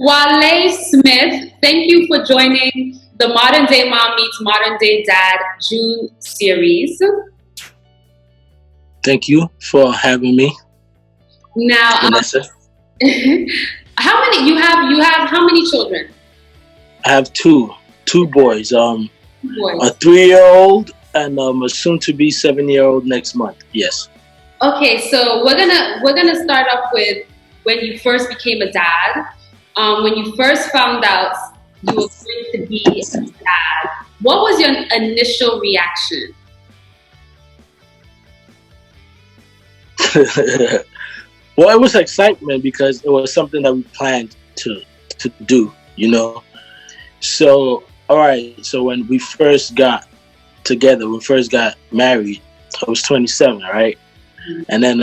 Wale Smith, thank you for joining the Modern Day Mom Meets Modern Day Dad June series. Thank you for having me, Now, Vanessa. how many you have? You have how many children? I have two boys, Boys. a 3-year-old and a soon-to-be 7-year-old next month. Yes. Okay, so we're gonna start off with when you first became a dad. When you first found out you were going to be a dad, what was your initial reaction? Well, it was excitement because it was something that we planned to do. So, all right. So when we first got together, when we first got married, I was 27, right? And then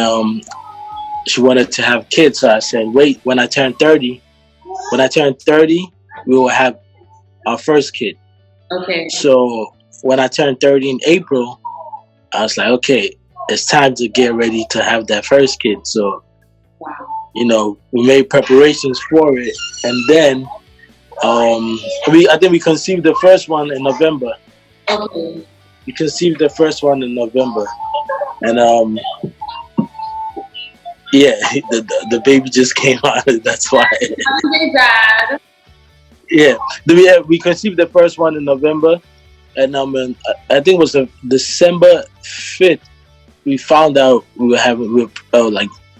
she wanted to have kids, so I said, "Wait, when I turn 30, we will have our first kid." Okay. So when I turned 30 in April, I was like, "Okay, it's time to get ready to have that first kid." So, Wow. we made preparations for it, and then I think we conceived the first one in November. Okay. We conceived the first one in November, and yeah, the baby just came out. That's why. Happy dad. Yeah, we conceived the first one in November, and I think it was December 5th. We found out we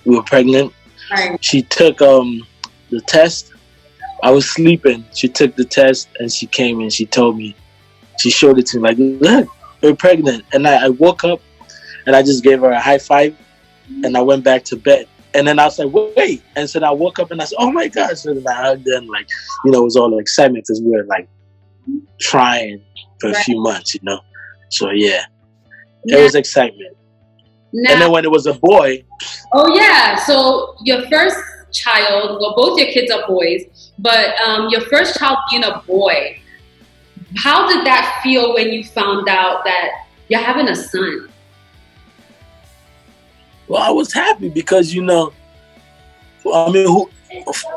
were pregnant. Right. She took the test. I was sleeping. She took the test and she came and she told me. She showed it to me like, "Look, we're pregnant." And I woke up and I just gave her a high five and I went back to bed. And then I was like, "Wait!" And so I woke up and I said, "Oh my gosh!" And then I hugged her and it was all excitement because we were like trying for a few months. So yeah, it was excitement. Now, And then when it was a boy, oh yeah, so your first child, well, both your kids are boys, but your first child being a boy, how did that feel when you found out that you're having a son? well, I was happy because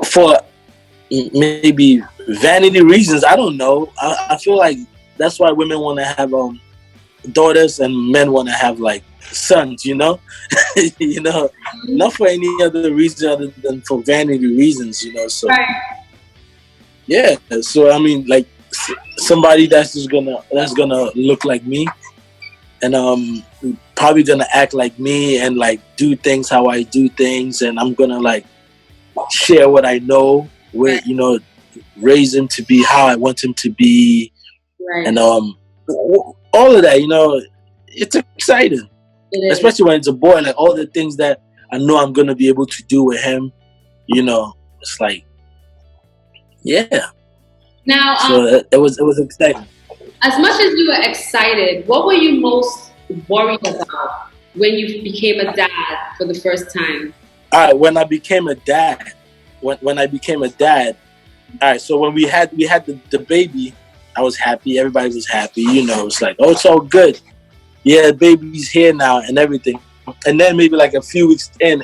for maybe vanity reasons, I don't know. I feel like that's why women want to have daughters and men want to have like sons. Not for any other reason other than for vanity reasons. So Right. yeah. So I mean, like somebody that's gonna look like me and probably gonna act like me and like do things how I do things, and I'm gonna like share what I know with raise him to be how I want him to be, Right. and all of that. It's exciting, especially when it's a boy. Like all the things that I know I'm gonna be able to do with him. It's like, yeah. Now, So it was exciting. as much as you were excited, what were you most worried about when you became a dad for the first time? All right, when I became a dad, when I became a dad, all right. So when we had the baby, I was happy. Everybody was happy. It's like, oh, it's all good. Yeah, the baby's here now and everything. And then maybe like a few weeks in,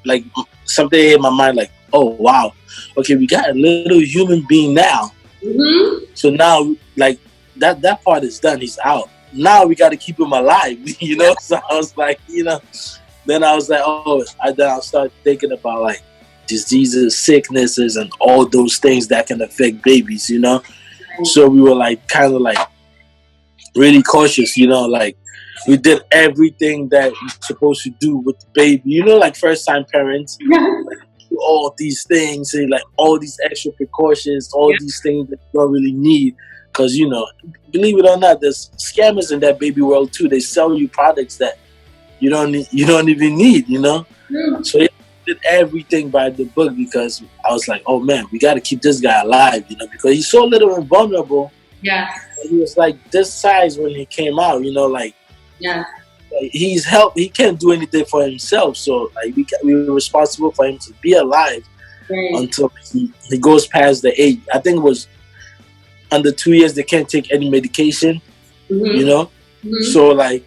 like something in my mind, like, oh wow, okay, we got a little human being now. Mm-hmm. So now, like that part is done. He's out. Now we got to keep him alive. So I was like, then I was like, oh, then I'll start thinking about like diseases, sicknesses, and all those things that can affect babies. So we were like kind of like really cautious. Like we did everything that you're supposed to do with the baby. Like first time parents. Do all these things and like all these extra precautions, all these things that you don't really need. Because believe it or not, there's scammers in that baby world too. They sell you products that you don't even need. So yeah, I did everything by the book because I was like, oh man, we got to keep this guy alive. Because he's so little and vulnerable. Yeah. He was like this size when he came out. Like Yeah. He's he can't do anything for himself, so like we were responsible for him to be alive until he goes past the age. I think it was under 2 years they can't take any medication. Mm-hmm. So like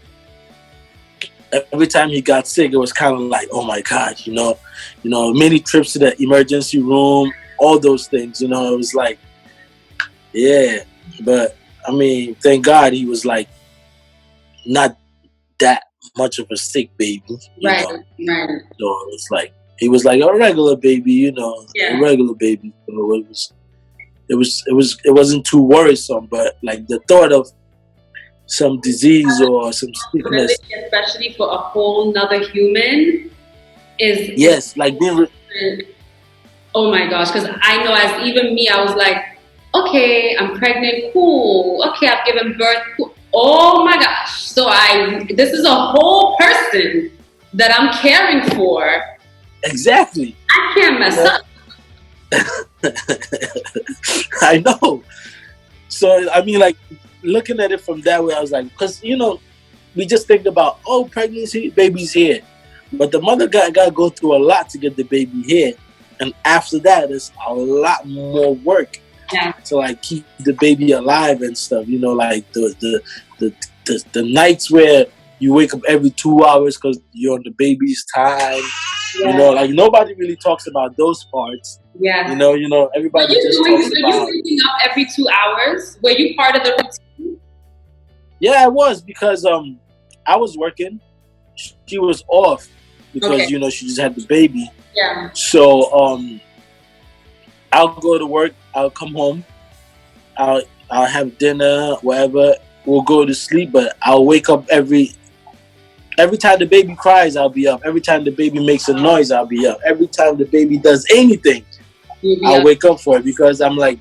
every time he got sick, it was kind of like, oh my god, many trips to the emergency room, all those things. You know, it was like, yeah. But I mean, thank God he was like not that much of a sick baby, you Right, know. right. So it's like he was like a regular baby, you know, a Yeah. regular baby. So it wasn't too worrisome, but like the thought of some disease or some sickness. Especially for a whole nother human is Yes, like being oh my gosh, because I know as even me, I was like, okay, I'm pregnant, cool. Okay, I've given birth, cool. Oh my gosh. So this is a whole person that I'm caring for. exactly. I can't mess up. I know. So I mean, like looking at it from that way, I was like, because you know, we just think about pregnancy, baby's here, but the mother got to go through a lot to get the baby here, and after that, there's a lot more work to like keep the baby alive and stuff. You know, like the nights where you wake up every 2 hours because you're on the baby's time. You know, like nobody really talks about those parts. Yeah. You know, everybody just talks about. Were you waking up every 2 hours? Were you part of the routine? Yeah, I was because I was working. She was off because you know she just had the baby. Yeah. So I'll go to work. I'll come home. I'll have dinner, whatever. We'll go to sleep, but I'll wake up every time the baby cries, I'll be up. Every time the baby makes a noise, I'll be up. Every time the baby does anything, I'll wake up for it because I'm like,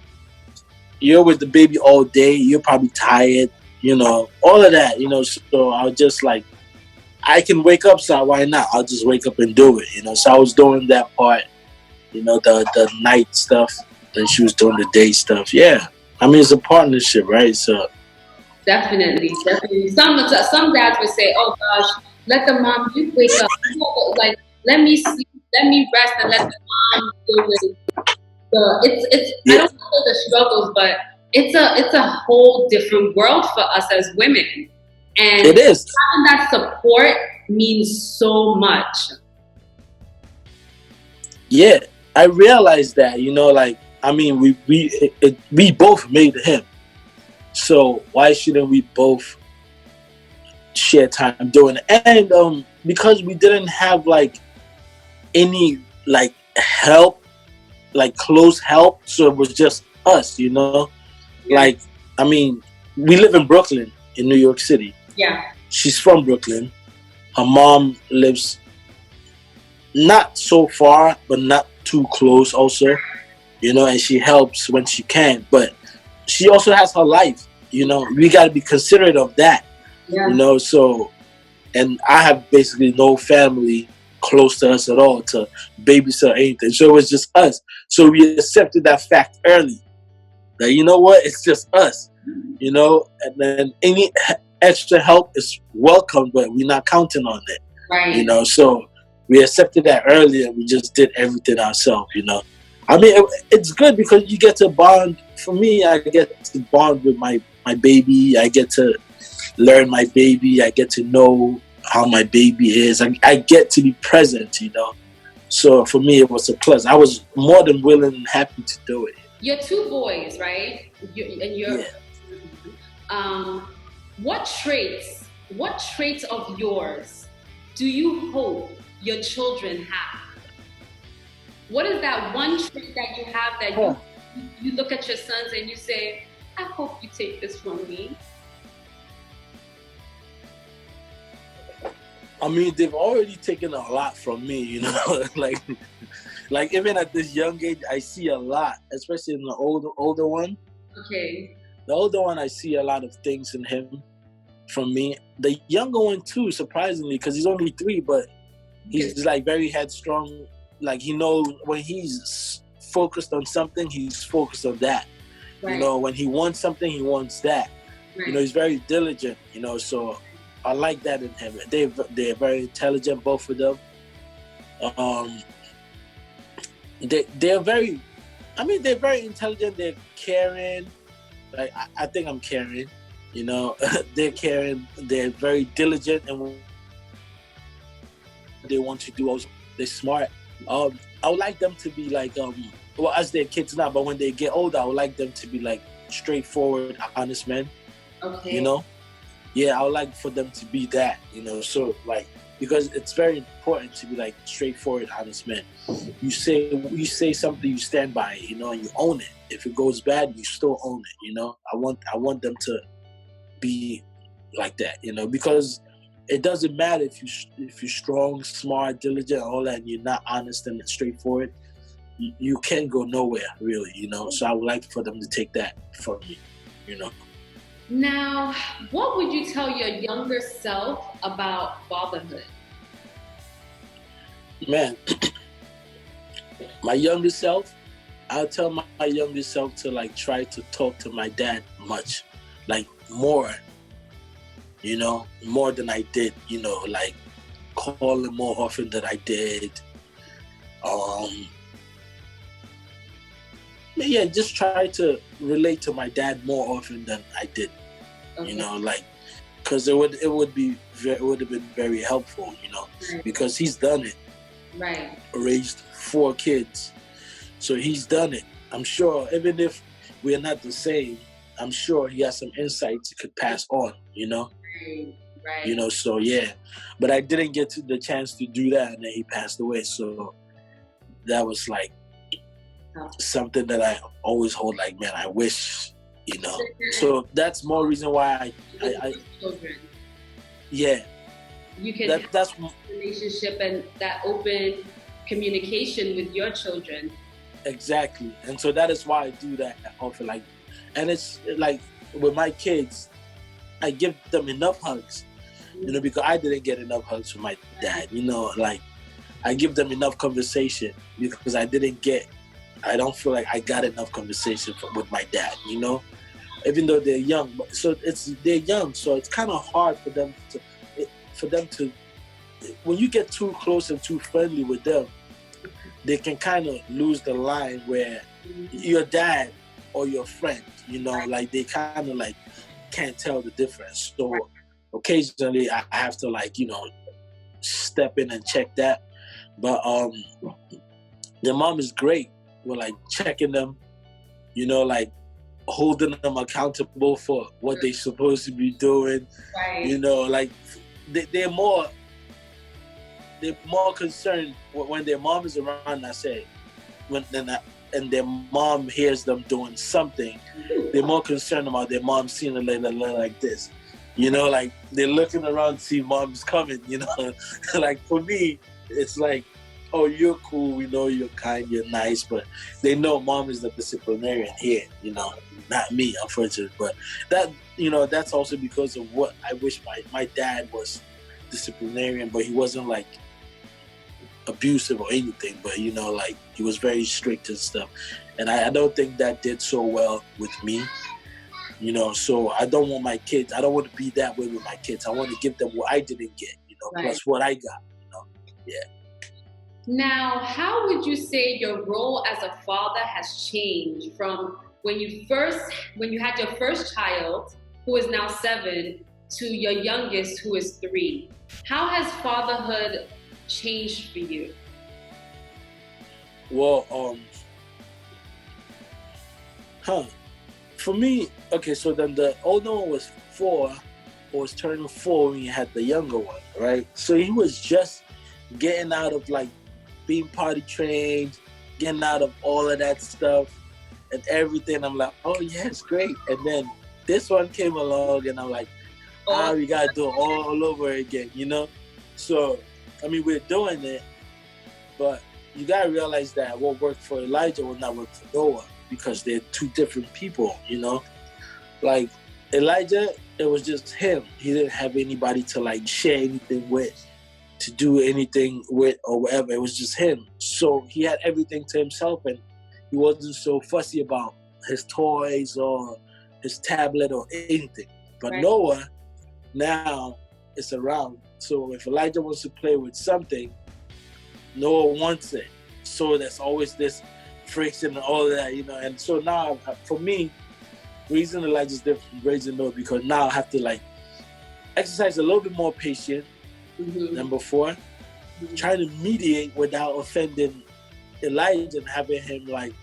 you're with the baby all day. You're probably tired, you know, all of that, you know. So I'll just like, I can wake up, so why not? I'll just wake up and do it, you know. So I was doing that part, you know, the night stuff, and she was doing the day stuff. Yeah, I mean, it's a partnership, right? So definitely. Some dads would say, "Oh gosh, let the mom you wake up, like let me sleep, let me rest, and let the mom deal with it's I don't know the struggles, but it's a whole different world for us as women, and it is. having that support means so much. Yeah, I realized that, you know, like I mean, we both made him, so why shouldn't we both share time doing it? And because we didn't have like any like help, like close help, so it was just us, you know. Like I mean, we live in Brooklyn, in New York City. Yeah, she's from Brooklyn. Her mom lives not so far, but not too close, also, you know, and she helps when she can. But she also has her life, you know. We got to be considerate of that, you know. So, and I have basically no family close to us at all to babysit or anything. So it was just us. So we accepted that fact early. That, you know what, it's just us, you know. And then any extra help is welcome, but we're not counting on it, right? You know. So we accepted that early, and we just did everything ourselves, you know. I mean, it's good because you get to bond. For me, I get to bond with my baby. I get to learn my baby. I get to know how my baby is. I get to be present, you know. So for me, it was a plus. I was more than willing and happy to do it. You're two boys, right? What traits of yours do you hope your children have? What is that one trait that you have that you look at your sons and you say, I hope you take this from me? I mean, they've already taken a lot from me, you know. like even at this young age, I see a lot, especially in the older one. Okay. The older one, I see a lot of things in him from me. The younger one too, surprisingly, because he's only 3, but he's like very headstrong. Like he knows when he's focused on something, he's focused on that. Right. You know, when he wants something, he wants that. Right. You know, he's very diligent. You know, so I like that in him. They're very intelligent, both of them. They're very. I mean, they're very intelligent. They're caring. Like I think I'm caring. You know, they're caring. They're very diligent and they want to do. Also, they're smart. I would like them to be like well, as their kids now, but when they get older, I would like them to be like straightforward, honest men. You Okay. know, yeah, I would like for them to be that. You know, so like because it's very important to be like straightforward, honest men. You say something, you stand by it. You know, and you own it. If it goes bad, you still own it. You know, I want them to be like that. You know, because it doesn't matter if you're strong, smart, diligent, all that, and you're not honest and straightforward. You can't go nowhere really, you know. So I would like for them to take that from me, you know. Now, what would you tell your younger self about fatherhood? Man, my younger self, I'll tell my younger self to like try to talk to my dad much, like more, you know, more than I did, you know, like call him more often than I did. Um, yeah, just try to relate to my dad more often than I did. Okay. You know, like because it would have been very helpful, you know, Right. because he's done it, Right. raised 4 kids, so he's done it. I'm sure even if we're not the same, I'm sure he has some insights he could pass on, you know. Right. You know, so yeah, but I didn't get to the chance to do that, and then he passed away. So that was like something that I always hold. Like, man, I wish, you know. So that's more reason why I children. Yeah, You can that's have a relationship and that open communication with your children. exactly, and so that is why I do that often. Like, and it's like with my kids, I give them enough hugs, you know, because I didn't get enough hugs from my dad. You know, like I give them enough conversation because I don't feel like I got enough conversation with my dad. You know, even though they're young, they're young, so it's kind of hard for them to when you get too close and too friendly with them, they can kind of lose the line where your dad or your friend, you know, like they kind of like can't tell the difference. So occasionally I have to like, you know, step in and check that. But their mom is great. We're like checking them, you know, like holding them accountable for what they're supposed to be doing. Right. You know, like they're more concerned when their mom is around. I say and their mom hears them doing something, they're more concerned about their mom seeing a lady like this. You know, like they're looking around to see mom's coming, you know. Like for me, it's like, oh, you're cool, we know you're kind, you're nice, but they know mom is the disciplinarian here, you know, not me, unfortunately. But that, you know, that's also because of what I wish my dad was disciplinarian, but he wasn't like abusive or anything, but you know, like he was very strict and stuff, and I don't think that did so well with me, you know. So I don't want to be that way with my kids. I want to give them what I didn't get, you know, plus what I got, you know. Yeah. Now, how would you say your role as a father has changed from when you had your first child, who is now 7, to your youngest, who is 3? How has fatherhood changed for you? Well, for me, okay, so then the older one was 4, or was turning 4 when you had the younger one, right? So he was just getting out of like being potty trained, getting out of all of that stuff and everything. I'm like, oh yeah, it's great. And then this one came along and I'm like, we gotta do it all over again, you know? So, I mean, we're doing it, but you gotta realize that what worked for Elijah will not work for Noah, because they're 2 different people, you know? Like, Elijah, it was just him. He didn't have anybody to like share anything with, to do anything with, or whatever. It was just him. So he had everything to himself, and he wasn't so fussy about his toys or his tablet or anything. But Noah, now, is around. So if Elijah wants to play with something, Noah wants it. So there's always this friction and all that, you know. And so now, for me, raising Elijah's different from raising Noah, because now I have to like exercise a little bit more patience than before, trying to mediate without offending Elijah and having him like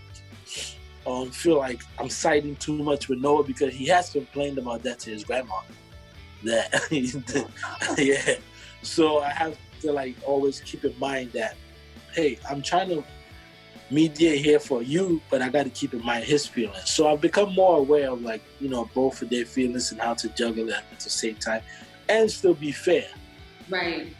feel like I'm siding too much with Noah because he has complained about that to his grandma. That yeah. So I have to like always keep in mind that, hey, I'm trying to mediate here for you, but I got to keep in mind his feelings. So I've become more aware of like, both of their feelings and how to juggle it at the same time and still be fair. Right.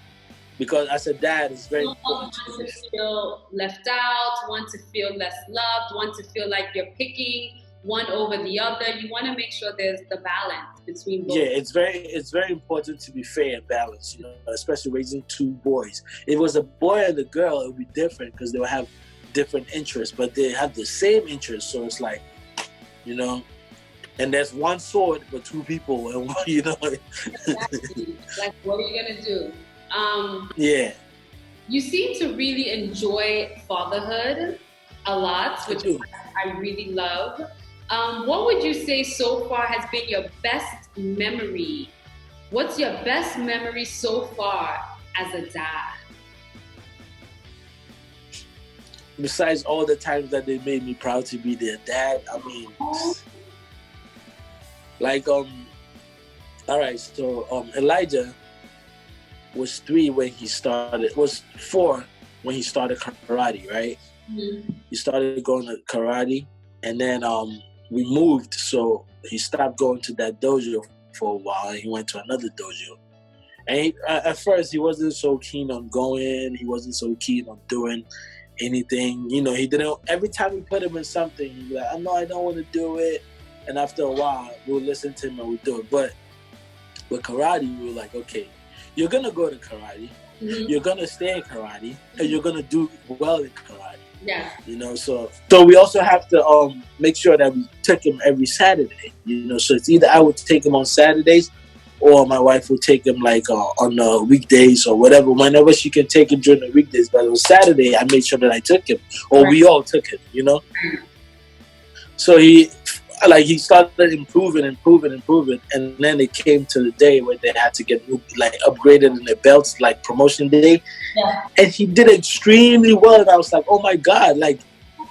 Because as a dad, it's very Want important to feel left out, want to feel less loved, want to feel like you're picking one over the other. You want to make sure there's the balance between both. Yeah, it's very important to be fair and balanced, especially raising two boys. If it was a boy and a girl, it would be different because they would have different interests, but they have the same interests. So it's like, and there's one sword but two people, and Exactly. Like, what are you gonna do? Yeah. You seem to really enjoy fatherhood a lot, which I really love. What would you say so far has been your best memory? What's your best memory so far as a dad? Besides all the times that they made me proud to be their dad, I mean, like, all right, so Elijah was 3 when he started, was 4 when he started karate, right? Mm-hmm. He started going to karate, and then we moved, so he stopped going to that dojo for a while, and he went to another dojo. And at first, he wasn't so keen on going. He wasn't so keen on doing anything. He didn't. Every time we put him in something, he'd be like, "No, I don't want to do it." And after a while, we'll listen to him and we'll do it. But with karate, we were like, okay, you're gonna go to karate, you're gonna stay in karate, and you're gonna do well in karate. Yeah. So we also have to make sure that we took him every Saturday. So it's either I would take him on Saturdays, or my wife would take him like on the weekdays or whatever, whenever she can take him during the weekdays. But on Saturday, I made sure that I took him, or we all took him. So he started improving, and then it came to the day where they had to get upgraded in their belts, like promotion day. Yeah. And he did extremely well, and I was like, oh my God, like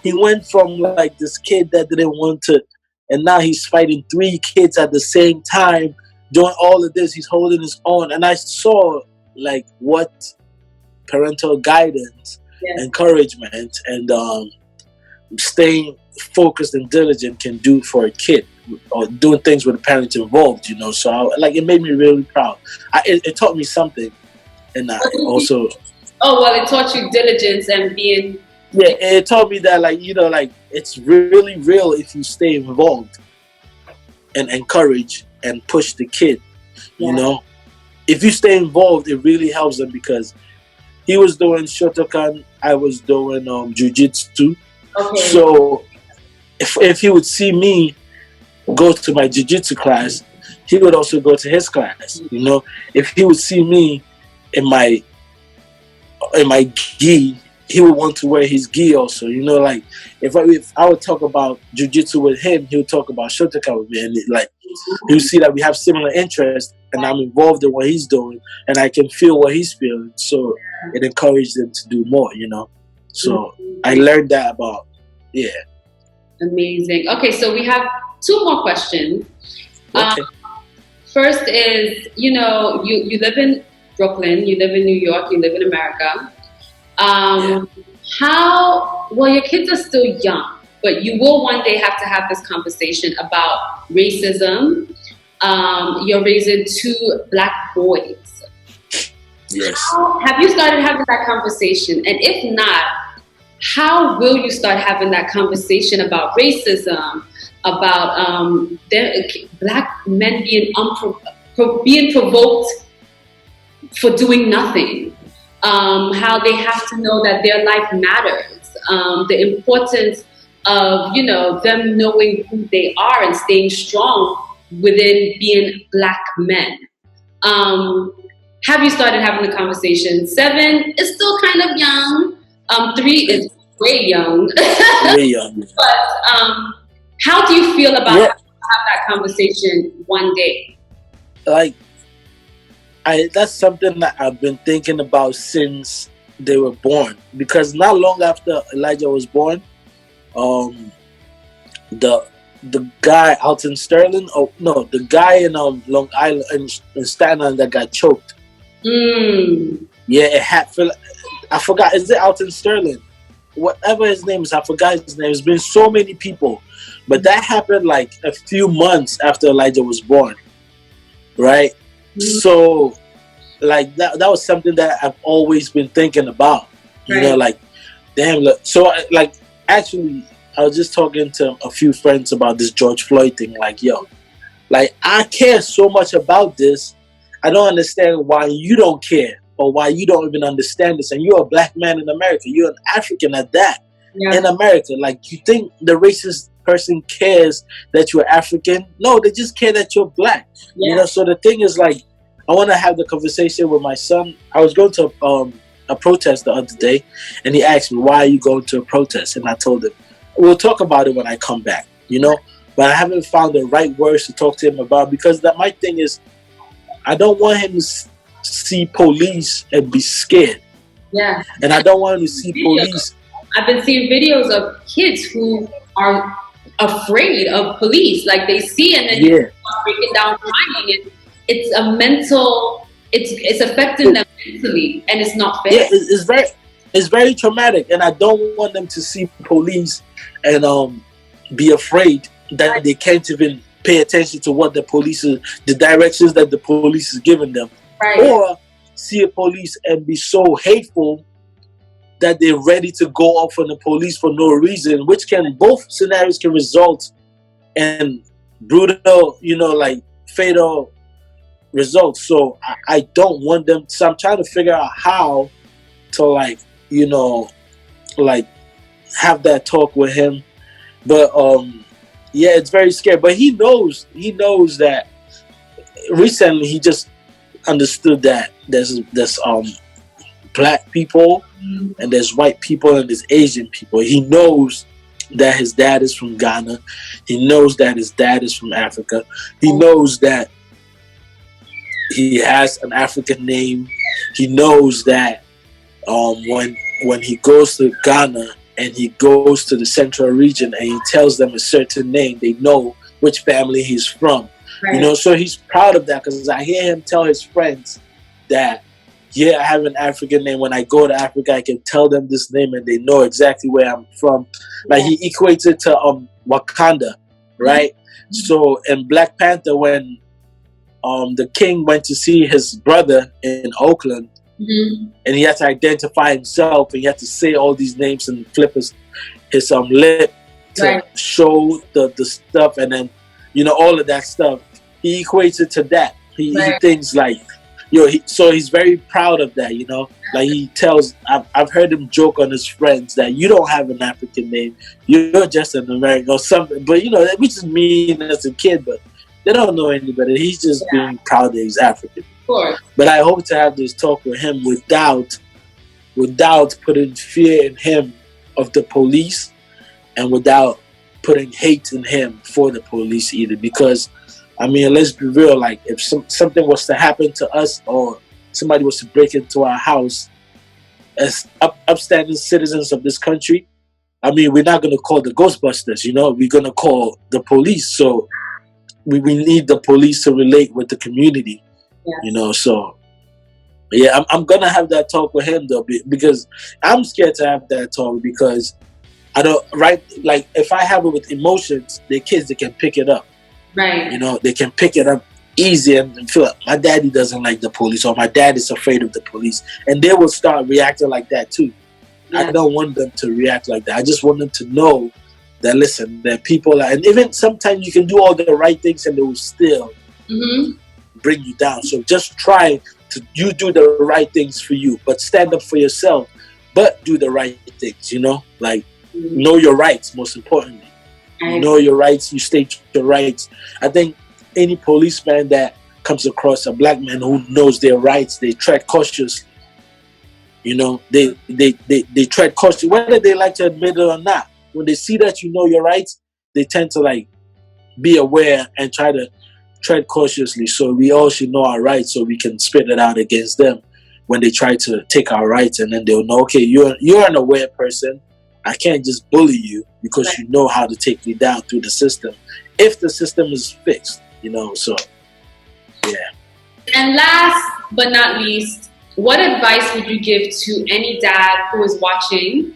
he went from like this kid that didn't want to, and now he's fighting 3 kids at the same time, doing all of this. He's holding his own, and I saw like what parental guidance, encouragement, and staying focused and diligent can do for a kid, or doing things with the parents involved. So it made me really proud. It taught me something, and also. Oh, well, it taught you diligence and being. Yeah, it taught me that it's really real if you stay involved and encourage and push the kid. If you stay involved, it really helps them, because he was doing Shotokan, I was doing jiu-jitsu. Okay. So if he would see me go to my jiu-jitsu class, he would also go to his class. If he would see me in my gi, he would want to wear his gi also. If I would talk about jiu-jitsu with him, he would talk about Shotokan with me, and he would see that we have similar interests, and I'm involved in what he's doing, and I can feel what he's feeling. So it encouraged him to do more. So I learned that about, Amazing. Okay, so we have 2 more questions. Okay. First is, you live in Brooklyn, you live in New York, you live in America. Your kids are still young, but you will one day have to have this conversation about racism. You're raising 2 Black boys. Yes. Have you started having that conversation? And if not, how will you start having that conversation about racism, about Black men being provoked for doing nothing? How they have to know that their life matters. The importance of them knowing who they are and staying strong within being Black men. Have you started having the conversation? 7 is still kind of young. 3 is way young. Way young. But how do you feel about having that conversation one day? That's something that I've been thinking about since they were born. Because not long after Elijah was born, the the guy out in Sterling. Oh no, the guy in Long Island in Staten Island that got choked. Mm. Yeah, it had. I forgot. Is it out in Sterling? Whatever his name is, I forgot his name. There's been so many people, but that happened like a few months after Elijah was born, right? So, like that was something that I've always been thinking about. You know, like, damn. Look, so, like, actually, I was just talking to a few friends about this George Floyd thing. Like, yo, like I care so much about this. I don't understand why you don't care or why you don't even understand this. And you're a black man in America. You're an African at that in America. Like, you think the racist person cares that you're African? No, they just care that you're black. You know, so the thing is, like, I want to have the conversation with my son. I was going to a protest the other day, and he asked me, why are you going to a protest? And I told him, we'll talk about it when I come back, you know? But I haven't found the right words to talk to him about, because that my thing is, I don't want him to see police and be scared. Yeah. And I don't want him to see police. I've been seeing videos of kids who are afraid of police. Like, they see and then you start breaking down crying. And it's a mental, it's affecting them mentally, and it's not fair. Yeah, it's very traumatic. And I don't want them to see police and be afraid that they can't even pay attention to what the police is, the directions that the police is giving them, or see a police and be so hateful that they're ready to go off on the police for no reason, which can, both scenarios can result in brutal, you know, like fatal results. So I don't want them. So I'm trying to figure out how to, like, you know, like have that talk with him. But yeah, it's very scary. But he knows that recently he just understood that there's black people and there's white people and there's Asian people. He knows that his dad is from Ghana. He knows that his dad is from Africa. He knows that he has an African name. He knows that when he goes to Ghana and he goes to the central region and he tells them a certain name, they know which family he's from. You know, so he's proud of that, because I hear him tell his friends that, yeah, I have an African name. When I go to Africa, I can tell them this name and they know exactly where I'm from. Like, he equates it to Wakanda, right? So in Black Panther, when the king went to see his brother in Oakland, and he had to identify himself, and he had to say all these names and flip his lip to show the stuff, and then, you know, all of that stuff. He equates it to that. He thinks like, yo, so he's very proud of that, you know. Like, he tells, I've heard him joke on his friends that you don't have an African name, you're just an American or something. But, you know, which is mean as a kid, but they don't know any better. He's just being proud that he's African. But I hope to have this talk with him without putting fear in him of the police, and without putting hate in him for the police either. Because, I mean, let's be real, like, if something was to happen to us, or somebody was to break into our house, as upstanding citizens of this country, I mean, we're not going to call the Ghostbusters, you know, we're going to call the police. So we need the police to relate with the community, you know. So yeah, I'm going to have that talk with him though, because I'm scared to have that talk, because I don't, like, if I have it with emotions, the kids, they can pick it up. You know, they can pick it up easy and feel like, my daddy doesn't like the police, or my dad is afraid of the police. And they will start reacting like that too. I don't want them to react like that. I just want them to know that, listen, that people are, and even sometimes you can do all the right things and they will still bring you down. So just try to, you do the right things for you, but stand up for yourself, but do the right things, you know, like, know your rights, most importantly. You know your rights, you state your rights. I think any policeman that comes across a black man who knows their rights, they tread cautiously. You know, they tread cautiously, whether they like to admit it or not. When they see that you know your rights, they tend to, like, be aware and try to tread cautiously. So we all should know our rights, so we can spit it out against them when they try to take our rights, and then they'll know, okay, you're an aware person. I can't just bully you because Right. you know how to take me down through the system. If the system is fixed, so yeah. And last but not least, what advice would you give to any dad who is watching,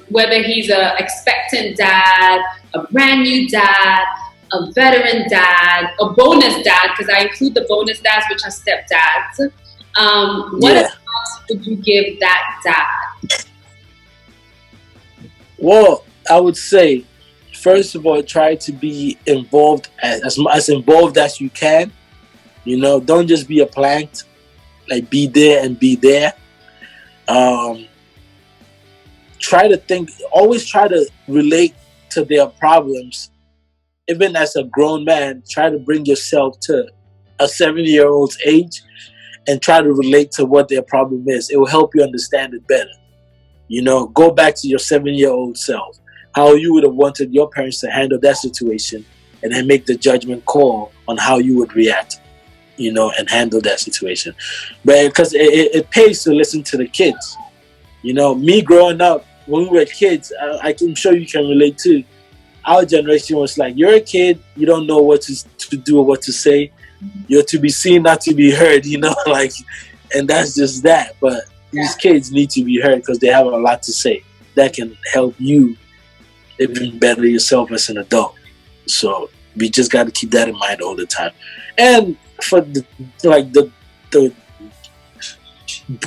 whether he's a expectant dad, a brand new dad, a veteran dad, a bonus dad, because I include the bonus dads, which are stepdads. What Yeah. advice would you give that dad? Well, I would say, first of all, try to be involved as involved as you can. Don't just be a plank. Like, be there and be there. Um, always try to relate to their problems. Even as a grown man, try to bring yourself to a 70-year-old's age and try to relate to what their problem is. It will help you understand it better. Go back to your 7-year-old self, how you would have wanted your parents to handle that situation, and then make the judgment call on how you would react, and handle that situation. But because it pays to listen to the kids. Me growing up, when we were kids, I'm sure you can relate too. Our generation was like, you're a kid, you don't know what to do or what to say. You're to be seen, not to be heard, and that's just that. But these kids need to be heard because they have a lot to say that can help you even better yourself as an adult. So we just got to keep that in mind all the time. And for the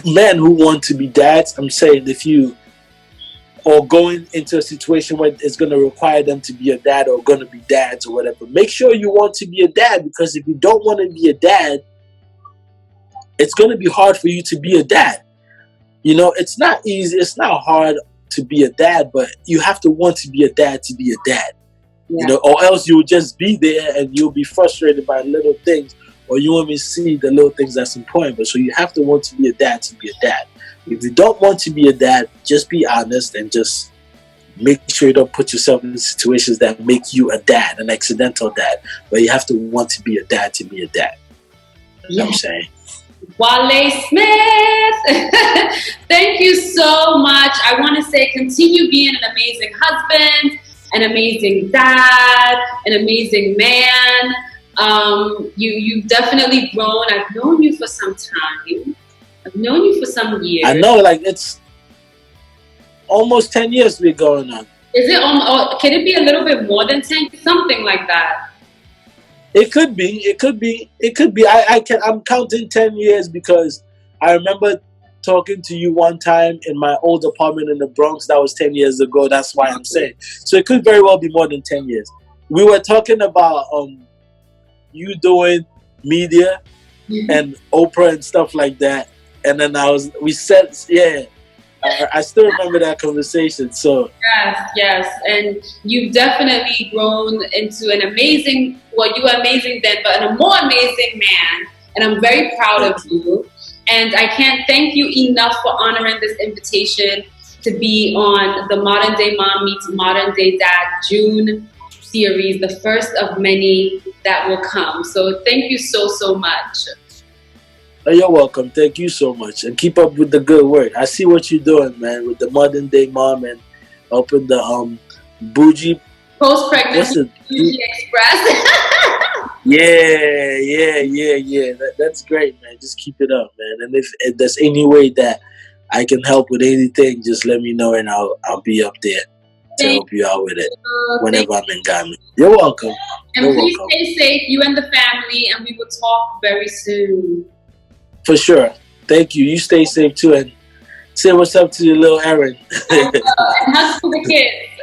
men who want to be dads, I'm saying if you or going into a situation where it's going to require them to be a dad or going to be dads or whatever, make sure you want to be a dad, because if you don't want to be a dad, it's going to be hard for you to be a dad. It's not easy. It's not hard to be a dad, but you have to want to be a dad to be a dad. Yeah. Or else you'll just be there and you'll be frustrated by little things, or you won't even see the little things that's important. But so you have to want to be a dad to be a dad. If you don't want to be a dad, just be honest and just make sure you don't put yourself in situations that make you a dad, an accidental dad. But you have to want to be a dad to be a dad. You know what I'm saying? Wale Smith, thank you so much. I want to say continue being an amazing husband, an amazing dad, an amazing man. You've definitely grown. I've known you for some time. I've known you for some years. I know, it's almost 10 years we're going on. Is it? Can it be a little bit more than 10? Something like that. It could be. I'm counting 10 years because I remember talking to you one time in my old apartment in the Bronx. That was 10 years ago. That's why I'm saying. So it could very well be more than 10 years. We were talking about you doing media and Oprah and stuff like that. And then we said, I still remember that conversation. So yes, and you've definitely grown into an amazing. Well, you were amazing then, but a more amazing man. And I'm very proud of you. And I can't thank you enough for honoring this invitation to be on the Modern Day Mom Meets Modern Day Dad June series, the first of many that will come. So thank you so much. You're welcome. Thank you so much. And keep up with the good work. I see what you're doing, man, with the Modern Day Mom and open the bougie. Post-pregnancy Bougie Express. Yeah. That's great, man. Just keep it up, man. And if there's any way that I can help with anything, just let me know and I'll be up there to help you out with it whenever I'm in Ghana. You're welcome. And please stay safe, you and the family, and we will talk very soon. For sure. Thank you. You stay safe too, and say what's up to your little Aaron. And hugs for the kids.